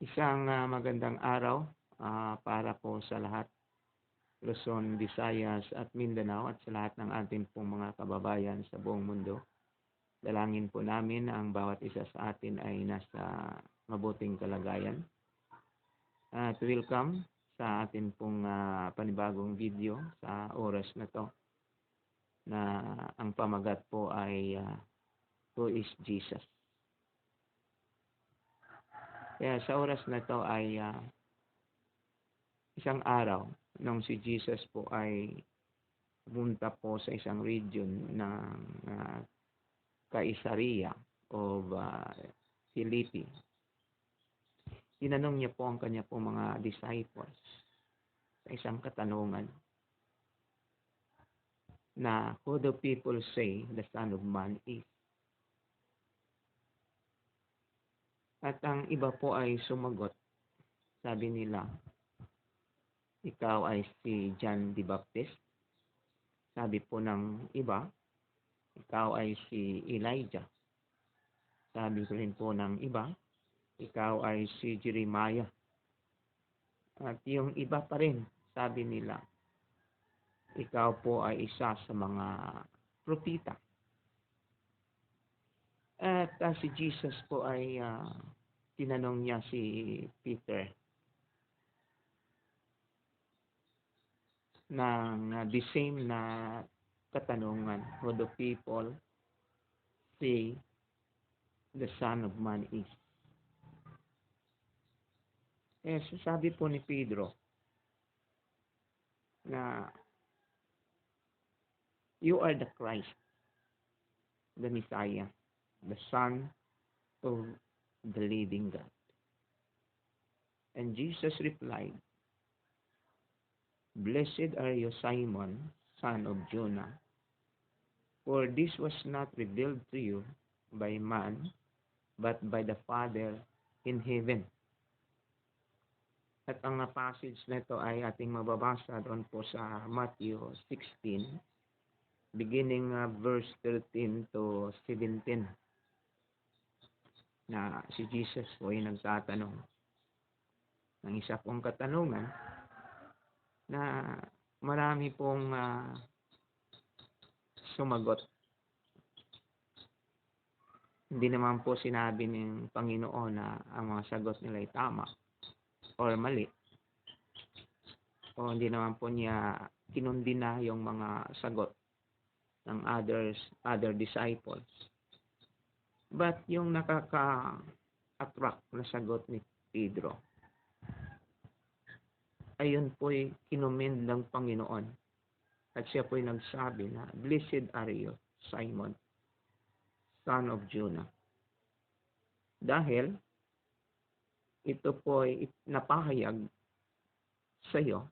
Isang magandang araw para po sa lahat, Luzon, Visayas at Mindanao at sa lahat ng ating pong mga kababayan sa buong mundo. Dalangin po namin ang bawat isa sa atin ay nasa mabuting kalagayan. At welcome sa atin pong panibagong video sa oras na to na ang pamagat po ay Who is Jesus? Kaya sa oras na to ay isang araw nung si Jesus po ay pumunta po sa isang region ng Caesarea of Philippi. Tinanong niya po ang kanya po mga disciples sa isang katanungan na who do people say the Son of Man is? At ang iba po ay sumagot. Sabi nila, ikaw ay si John the Baptist. Sabi po ng iba, ikaw ay si Elijah. Sabi rin po ng iba, ikaw ay si Jeremiah. At yung iba pa rin, sabi nila, ikaw po ay isa sa mga propita. At si Jesus po ay tinanong niya si Peter ng the same na katanungan, who do people say the Son of Man is? Sabi po ni Pedro na you are the Christ, the Messiah, the Son of the living God. And Jesus replied, blessed are you, Simon, son of Jonah, for this was not revealed to you by man, but by the Father in heaven. At ang passage na ito ay ating mababasa doon po sa Matthew 16, beginning verse 13 to 17, na si Jesus po ay nagtatanong ng isa pong katanungan na marami pong sumagot. Hindi naman po sinabi ng Panginoon na ang mga sagot nila ay tama or mali. O hindi naman po niya kinundina yung mga sagot ng other disciples. But yung nakaka-attract na sagot ni Pedro, ayun po'y kinumind ng Panginoon. At siya po'y nagsabi na, blessed are you, Simon, son of Jonah. Dahil ito po'y napahayag sa iyo,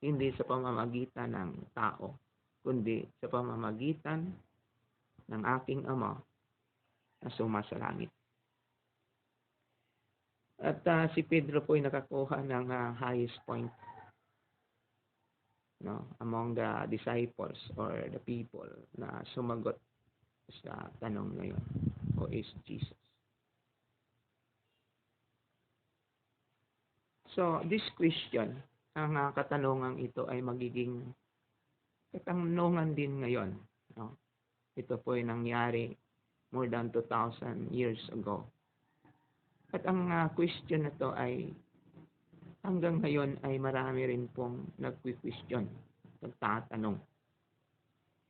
hindi sa pamamagitan ng tao, kundi sa pamamagitan ng aking Ama na sumasalangit. At si Pedro po ay nakakuha ng highest point among the disciples or the people na sumagot sa tanong na yun, who is Jesus? So, this question, ang katanungang ito ay magiging katanungan din ngayon. Ito po ay nangyari more than 2,000 years ago. At ang question na to ay hanggang ngayon ay marami rin pong nagki-question, nagtatanong,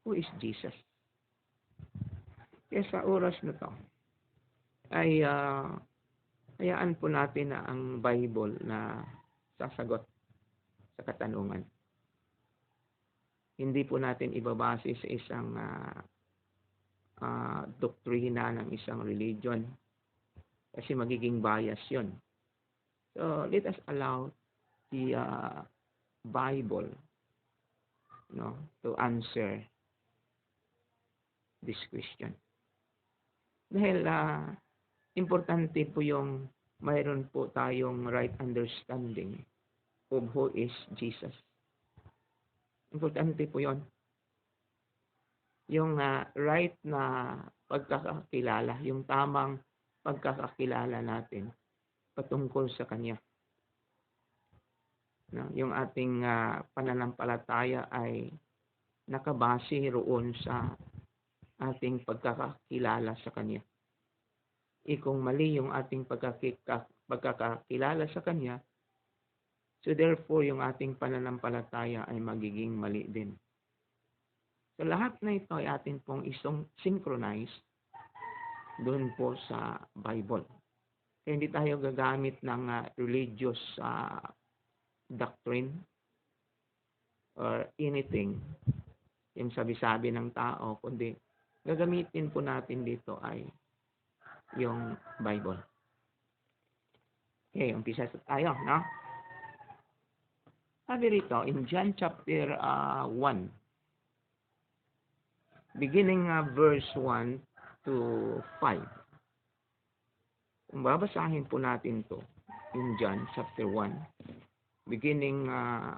who is Jesus? Kaya sa oras na to ay hayaan po natin na ang Bible na sasagot sa katanungan. Hindi po natin ibabase sa isang doktrina ng isang religion kasi magiging bias yun. So, let us allow the Bible to answer this question. Dahil importante po yung mayroon po tayong right understanding of who is Jesus. Importante po yon. Yung right na pagkakakilala, yung tamang pagkakakilala natin patungkol sa Kanya. No? Yung ating pananampalataya ay nakabase roon sa ating pagkakakilala sa Kanya. Kung mali yung ating pagkakakilala sa Kanya, so therefore yung ating pananampalataya ay magiging mali din. So lahat na ito ay atin pong isong synchronize doon po sa Bible. Kaya hindi tayo gagamit ng religious doctrine or anything, yung sabi-sabi ng tao, kundi gagamitin po natin dito ay yung Bible. Okay, umpisa tayo, no? Sabi rito, in John chapter 1, beginning verse 1 to 5. Kung babasahin po natin to in John chapter 1, beginning 1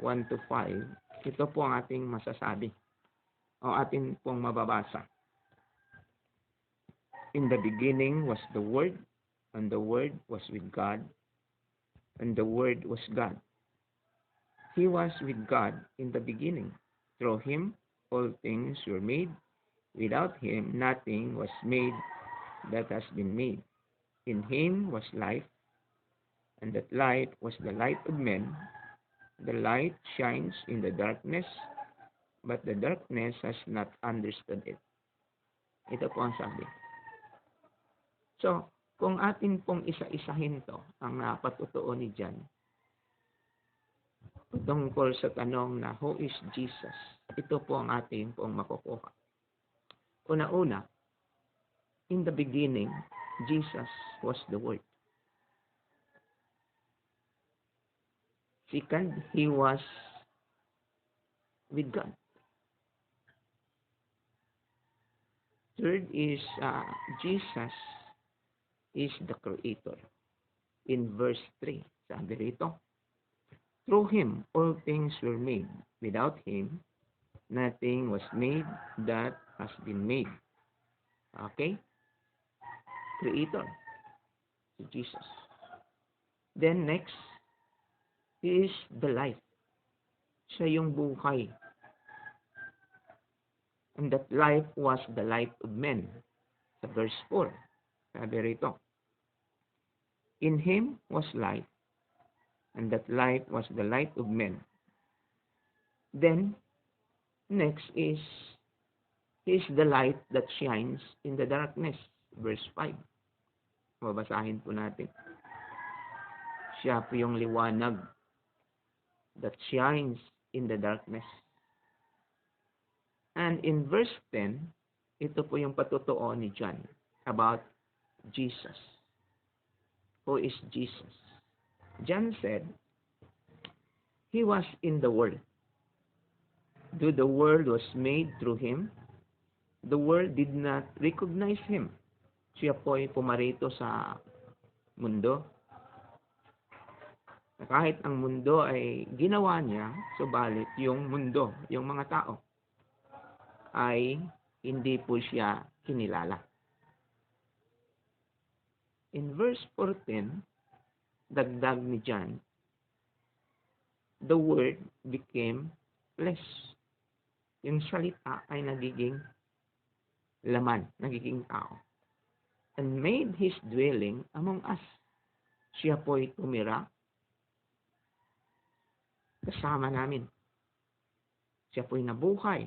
to 5, ito po ang ating masasabi o atin pong mababasa. In the beginning was the Word, and the Word was with God, and the Word was God. He was with God in the beginning. Through Him all things were made. Without Him nothing was made that has been made. In Him was life, and that light was the light of men. The light shines in the darkness, but the darkness has not understood it. Ito po ang sabi. So, kung atin pong isa-isahin to, ang patutuo ni John, tungkol sa tanong na who is Jesus, ito po ang atin pong makukuha. Una-una, in the beginning, Jesus was the Word. Second, He was with God. Third is Jesus is the Creator. In verse 3, sabi rito, through Him all things were made. Without Him nothing was made that has been made. Okay? Creator, si Jesus. Then next, He is the life. Siya yung buhay. And that life was the light of men. Sa verse 4, sabi rito, in Him was life, and that light was the light of men. Then, next is, He is the light that shines in the darkness. Verse 5. Babasahin po natin. Siya po yung liwanag that shines in the darkness. And in verse 10, ito po yung patutuo ni John about Jesus. Who is Jesus? John said, He was in the world. Though the world was made through Him, the world did not recognize Him. Siya po ay pumarito sa mundo. Kahit ang mundo ay ginawa niya, subalit yung mundo, yung mga tao, ay hindi po siya kinilala. In verse 14, dagdag ni John, the Word became flesh. Yung salita ay nagiging laman, nagiging tao. And made His dwelling among us. Siya po ay tumira kasama namin. Siya po ay nabuhay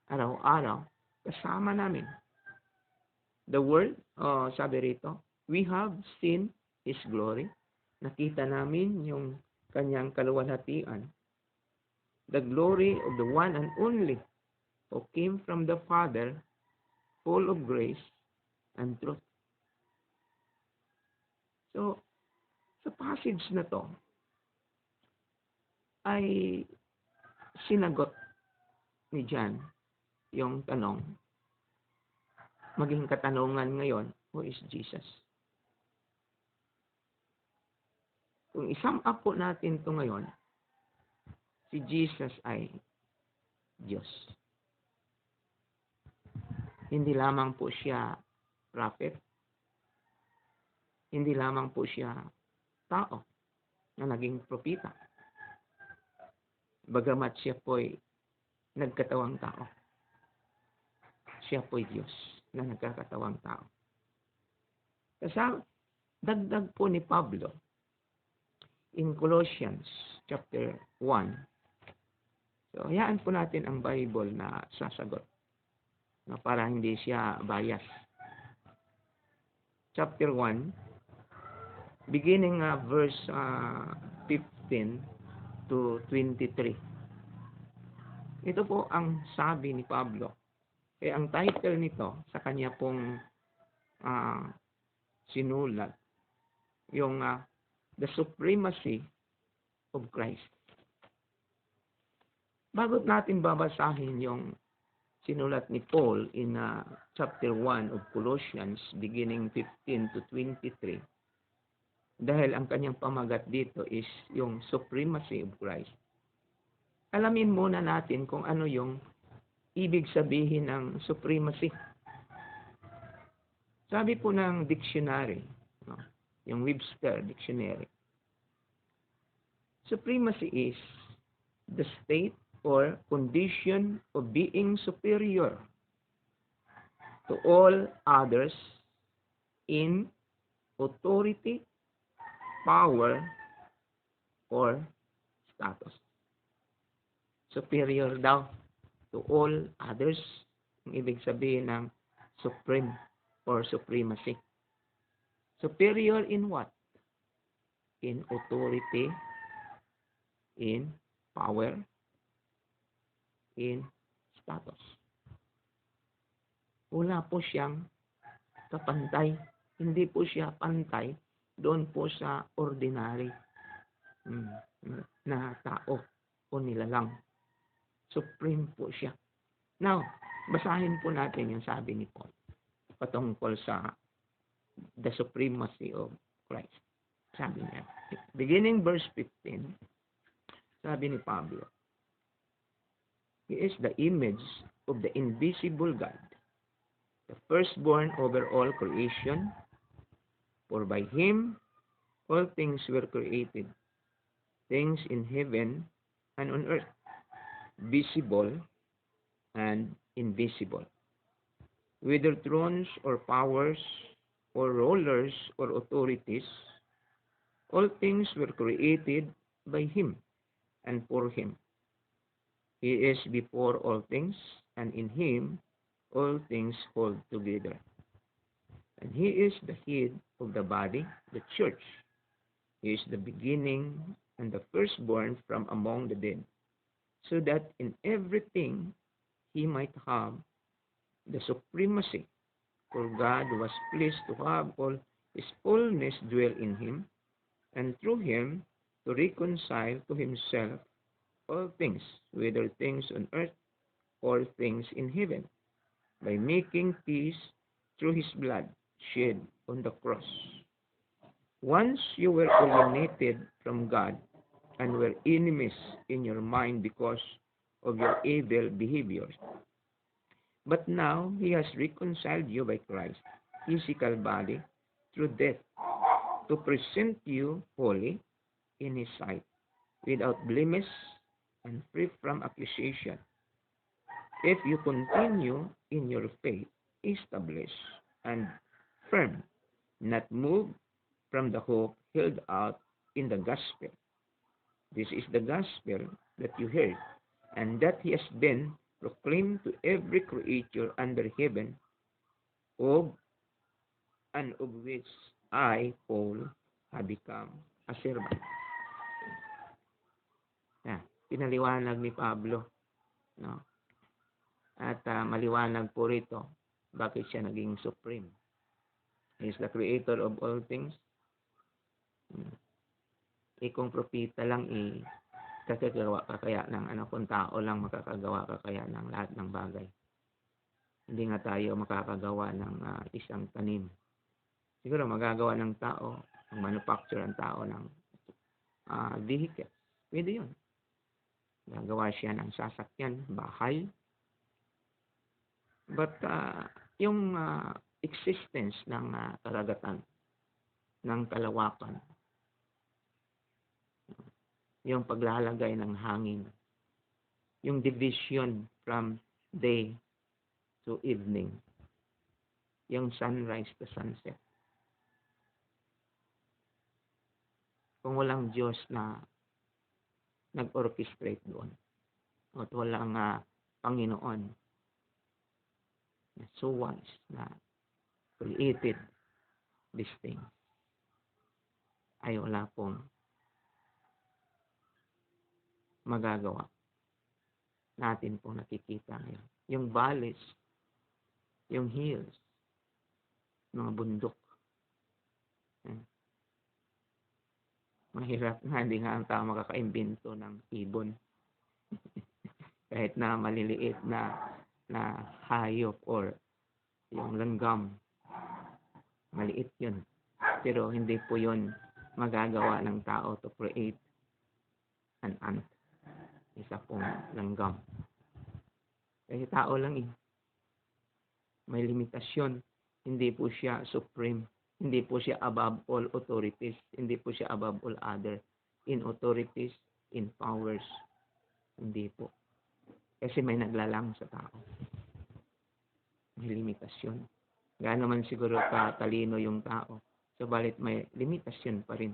araw-araw kasama namin. The Word, sabi rito, we have seen His glory. Nakita namin yung kanyang kaluwalhatian. The glory of the one and only who came from the Father, full of grace and truth. So, sa passage na to, ay sinagot ni John yung tanong, maging katanungan ngayon, who is Jesus? Kung isum up po natin ito ngayon, si Jesus ay Diyos. Hindi lamang po siya prophet, Hindi lamang po siya tao na naging propeta, bagamat siya po'y nagkatawang tao. Siya po'y Diyos na nagkakatawang tao. Kasama, dagdag po ni Pablo in Colossians chapter 1. So, hayaan po natin ang Bible na sasagot para hindi siya bias. Chapter 1, beginning verse 15 to 23. Ito po ang sabi ni Pablo. Ang title nito sa kanya pong sinulat, yung The Supremacy of Christ. Bago natin babasahin yung sinulat ni Paul in chapter 1 of Colossians, beginning 15 to 23, dahil ang kanyang pamagat dito is yung supremacy of Christ. Alamin muna natin kung ano yung ibig sabihin ng supremacy. Sabi po ng dictionary, yung Webster Dictionary, supremacy is the state or condition of being superior to all others in authority, power, or status. Superior daw to all others. Ang ibig sabihin ng supreme or supremacy. Superior in what? In authority, in power, in status. Wala po siyang kapantay. Hindi po siya pantay doon po sa ordinary na tao o nilalang. Supreme po siya. Now, basahin po natin yung sabi ni Paul patungkol sa the supremacy of Christ. Sabi niya, beginning verse 15, sabi ni Pablo, He is the image of the invisible God, the firstborn over all creation, for by Him all things were created, things in heaven and on earth, visible and invisible, whether thrones or powers or rulers or authorities, all things were created by Him and for Him. He is before all things, and in Him all things hold together. And He is the head of the body, the church. He is the beginning and the firstborn from among the dead, so that in everything He might have the supremacy. For God was pleased to have all His fullness dwell in Him, and through Him to reconcile to Himself all things, whether things on earth or things in heaven, by making peace through His blood shed on the cross. Once you were alienated from God and were enemies in your mind because of your evil behaviors. But now He has reconciled you by Christ's physical body through death, to present you holy in His sight, without blemish and free from accusation, if you continue in your faith, established and firm, not moved from the hope held out in the gospel. This is the gospel that you heard, and that has been proclaimed to every creature under heaven, of which I, Paul, have become a servant. Pinaliwanag ni Pablo, no? At maliwanag po rito bakit siya naging supreme. He is the creator of all things. Kung propeta lang kakagawa ka kaya ng kung tao lang makakagawa ka kaya ng lahat ng bagay. Hindi nga tayo makakagawa ng isang tanim. Siguro magagawa ng tao, ang manufacture ang tao ng vehicle. Pwede yun. Gagawa siya ng sasakyan, bahay. But yung existence ng karagatan, ng kalawakan, yung paglalagay ng hangin, yung division from day to evening, yung sunrise to sunset. Kung walang Diyos na nag-orchestrate doon, at walang Panginoon na so wise na created this thing, ay wala pong magagawa. Natin pong nakikita ngayon. Yung valleys, yung hills, mga bundok. Mahirap nga, hindi nga ang tao makakaimbento ng ibon. Kahit na maliliit na hayop or yung langgam. Maliit yun. Pero hindi po yun magagawa ng tao to create an ant. Isa pong langgam. Kasi tao lang eh. May limitasyon. Hindi po siya supreme. Hindi po siya above all authorities. Hindi po siya above all other. In authorities, in powers. Hindi po. Kasi may naglalang sa tao. May limitasyon. Gaano man siguro katalino yung tao. Subalit may limitasyon pa rin.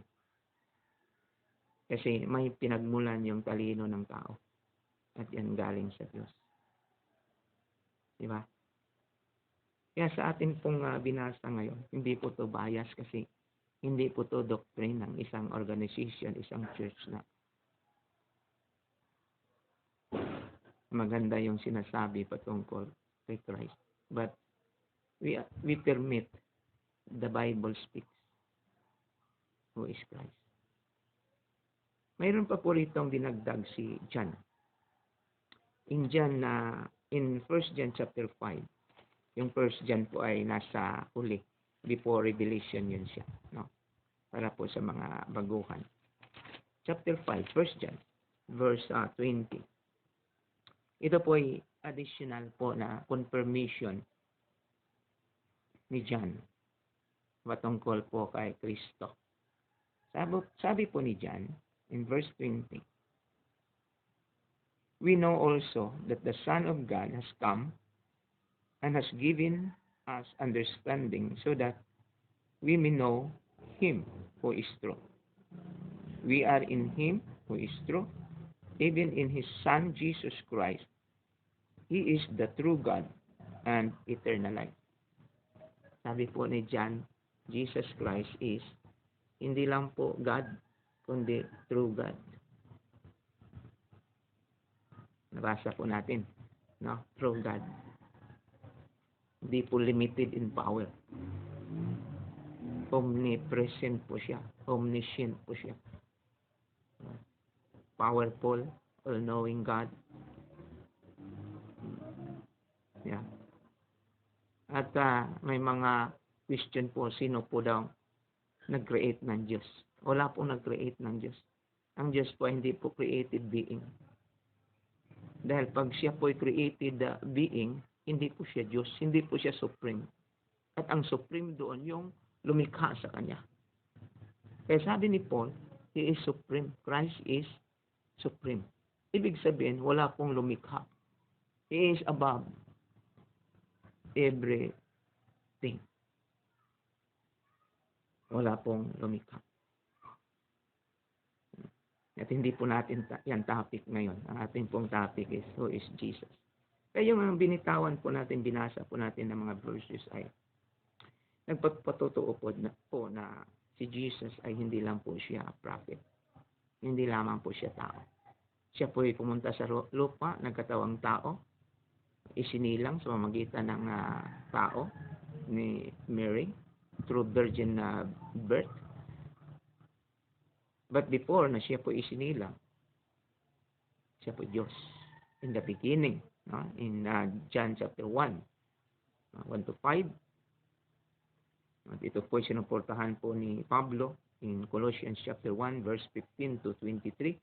Kasi may pinagmulan yung talino ng tao. At yan galing sa Diyos. Diba? Kaya sa atin pong binasa ngayon, hindi po to bias kasi hindi po to doctrine ng isang organization, isang church na maganda yung sinasabi patungkol kay Christ. But we permit the Bible speaks who is Christ. Mayroon pa po ritong dinagdag si John. In 1 John chapter 5, yung 1 John po ay nasa huli, before Revelation yun siya, no? Para po sa mga baguhan. Chapter 5, 1 John, verse 20. Ito po ay additional po na confirmation ni John patungkol po kay Kristo. Sabi po ni John in verse 20, we know also that the Son of God has come and has given us understanding so that we may know Him who is true. We are in Him who is true, even in His Son Jesus Christ. He is the true God and eternal life. Sabi po ni John, Jesus Christ is hindi lang po God, kundi true God. Nabasa po natin, no? True God. Hindi po limited in power. Omnipresent po siya. Omniscient po siya. Powerful, all-knowing God. Yeah. At may mga question po, sino po daw nag-create ng Diyos? Wala po nag-create ng Diyos. Ang Diyos po hindi po created being. Dahil pag siya po created being, hindi po siya Diyos, hindi po siya supreme. At ang supreme doon yung lumikha sa Kanya. Kaya sabi ni Paul, He is supreme. Christ is supreme. Ibig sabihin, wala pong lumikha. He is above everything. Wala pong lumikha. At hindi po natin yan topic ngayon. Ang ating pong topic is, who is Jesus? Kaya yung binitawan po natin, binasa po natin ng mga verses ay nagpapatutuo po na si Jesus ay hindi lang po siya prophet. Hindi lamang po siya tao. Siya po ay pumunta sa lupa, nagkatawang tao, isinilang sa pamamagitan ng tao ni Mary through virgin birth. But before na siya po isinilang, siya po Diyos. In the beginning, no? In John chapter 1, 1 to 5. At ito po sinuportahan po ni Pablo in Colossians chapter 1, verse 15 to 23.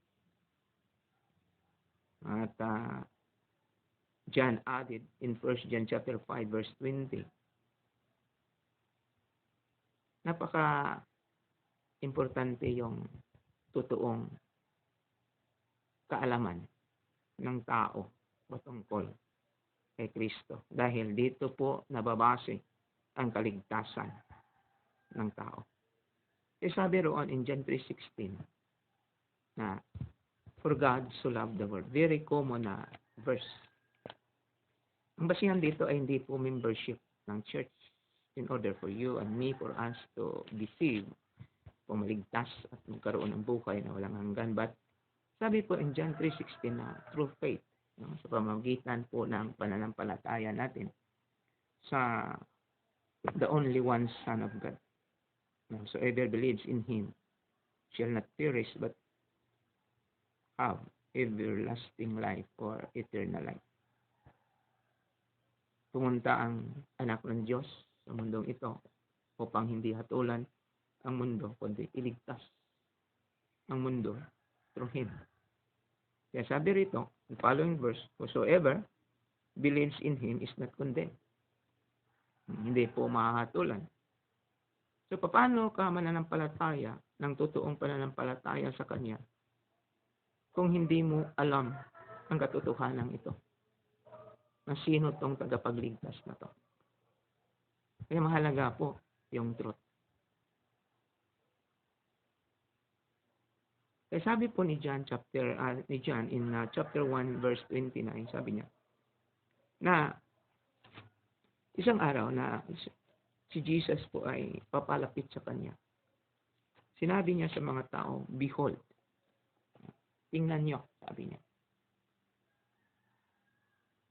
At John added in 1 John chapter 5, verse 20. Napaka importante yung totoong kaalaman ng tao patungkol kay Kristo. Dahil dito po nababase ang kaligtasan ng tao. Kasi sabi roon in John 3:16 na for God so loved the world. Very common na verse. Ang basihan dito ay hindi po membership ng church in order for you and me, for us to be saved, pumaligtas at magkaroon ng buhay na walang hanggan. But sabi po in John 3:16 na through faith, no, sa pamamagitan po ng pananampalataya natin sa the only one Son of God. Whosoever believes in Him shall not perish but have everlasting life or eternal life. Pumunta ang anak ng Diyos sa mundong ito upang hindi hatulan ang mundo, kundi iligtas ang mundo through Him. Kaya sabi rito, the following verse, whosoever believes in Him is not condemned. Hindi po mahahatulan. So, paano ka mananampalataya ng totoong pananampalataya sa Kanya kung hindi mo alam ang katotohanan ito? Na sino tong tagapagligtas na to? Kaya mahalaga po yung truth. Kaya sabi po ni John in chapter 1 verse 29, sabi niya na isang araw na si Jesus po ay papalapit sa kanya. Sinabi niya sa mga tao, behold, tingnan niyo, sabi niya,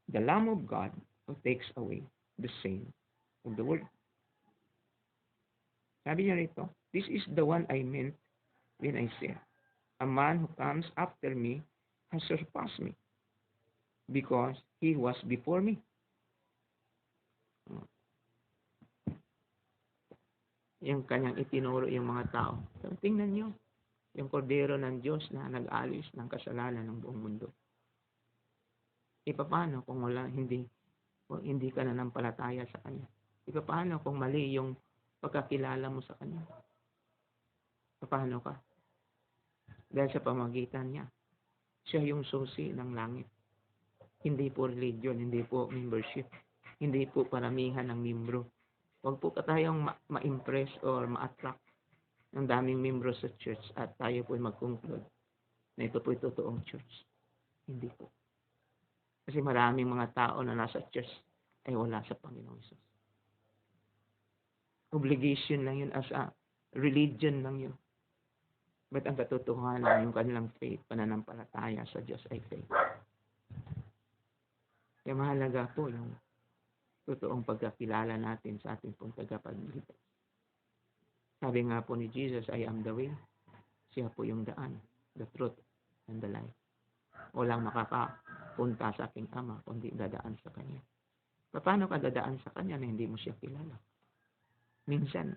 the Lamb of God who takes away the sin of the world. Sabi niya rito, this is the one I meant when I said, a man who comes after me has surpassed me because he was before me. Yung kanyang itinuro yung mga tao. So, tingnan nyo, yung kordero ng Diyos na nag-alis ng kasalanan ng buong mundo. Paano kung hindi ka nanampalataya sa Kanya? Paano kung mali yung pagkakilala mo sa Kanya? Paano ka? Dahil sa pamagitan niya, siya yung susi ng langit. Hindi po religion, hindi po membership, hindi po paramihan ng membro. Huwag po ka tayong ma-impress or ma-attract ng daming membro sa church at tayo po mag-conclude na ito po totoong church. Hindi po. Kasi maraming mga tao na nasa church ay wala sa Panginoong Hesus. Obligation lang yun as a religion lang yun. But ang katotohanan, yung kanilang faith, pananampalataya sa Diyos ay faith. Kaya mahalaga po yung totoong pagkakilala natin sa ating pong tagapagligtas. Sabi nga po ni Jesus, I am the way. Siya po yung daan, the truth, and the life. Walang makakapunta sa aking Ama, kundi dadaan sa Kanya. Paano ka dadaan sa Kanya na hindi mo siya kilala? Minsan,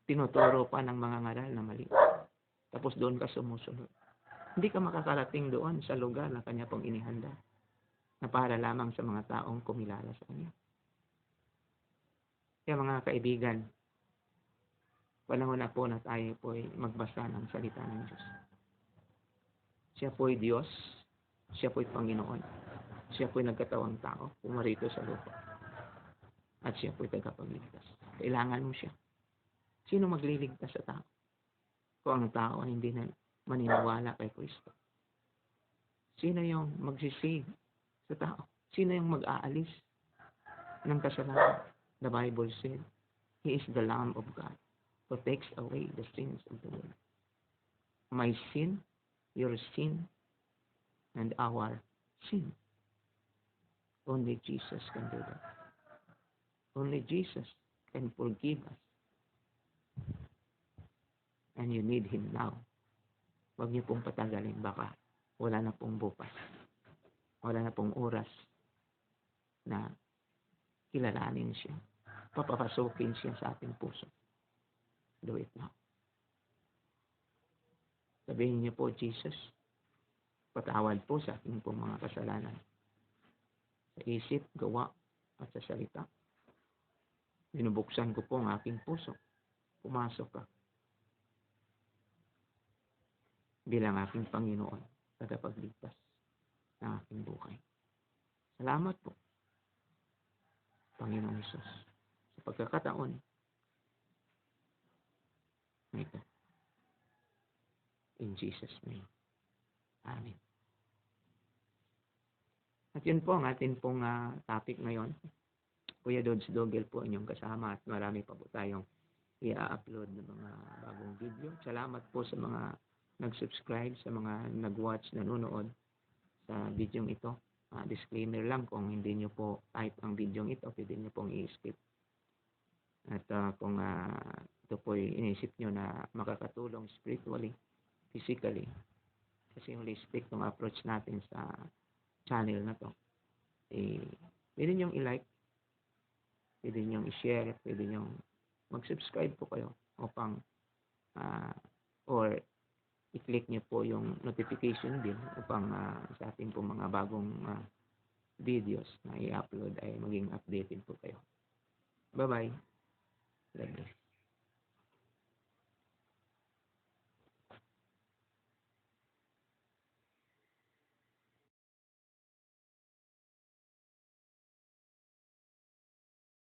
tinuturo pa ng mga ngaral na mali. Tapos doon ka sumusunod. Hindi ka makakarating doon sa lugar na Kanya pong inihanda na para lamang sa mga taong kumilala sa Kanya. Kaya mga kaibigan, panahon na po na tayo po ay magbasa ng salita ng Diyos. Siya po ay Diyos, siya po ay Panginoon, siya po ay nagkatawang tao, pumarito sa lupa. At siya po ay tagapagligtas. Kailangan mo siya. Sino magliligtas sa tao? Kung ang tao ay hindi na maniniwala kay Kristo. Sino yung magsisave sa tao? Sino yung mag-aalis ng kasalanan? The Bible said, He is the Lamb of God who takes away the sins of the world. My sin, your sin, and our sin. Only Jesus can do that. Only Jesus can forgive us. And you need Him now. Huwag niyo pong patagalin. Baka wala na pong bukas. Wala na pong oras na kilalanin siya. Papapasukin siya sa ating puso. Do it now. Sabihin niyo po, Jesus, patawad po sa ating pong mga kasalanan. Sa isip, gawa, at sa salita. Binubuksan ko po ang aking puso. Pumasok ka. bilang aking Panginoon, tagapagligtas ng aking buhay. Salamat po, Panginoong Hesus, sa pagkakataon na ito. In Jesus' name. Amen. At yun po ang atin pong topic ngayon. Kuya Dodge Dogel po inyong kasama at marami pa po tayong i-upload ng mga bagong video. Salamat po sa mga nag-subscribe, sa mga nag-watch, nanonood sa video ito. Disclaimer lang, kung hindi nyo po type ang video ito, pwede nyo pong i-skip. At kung ito po inisip nyo na makakatulong spiritually, physically, kasi holistic itong approach natin sa channel na to, pwede nyo i-like, pwede nyo i-share, pwede nyo mag-subscribe po kayo upang or i-click nyo po yung notification din upang sa ating po mga bagong videos na i-upload ay maging updated po kayo. Bye-bye. God bless.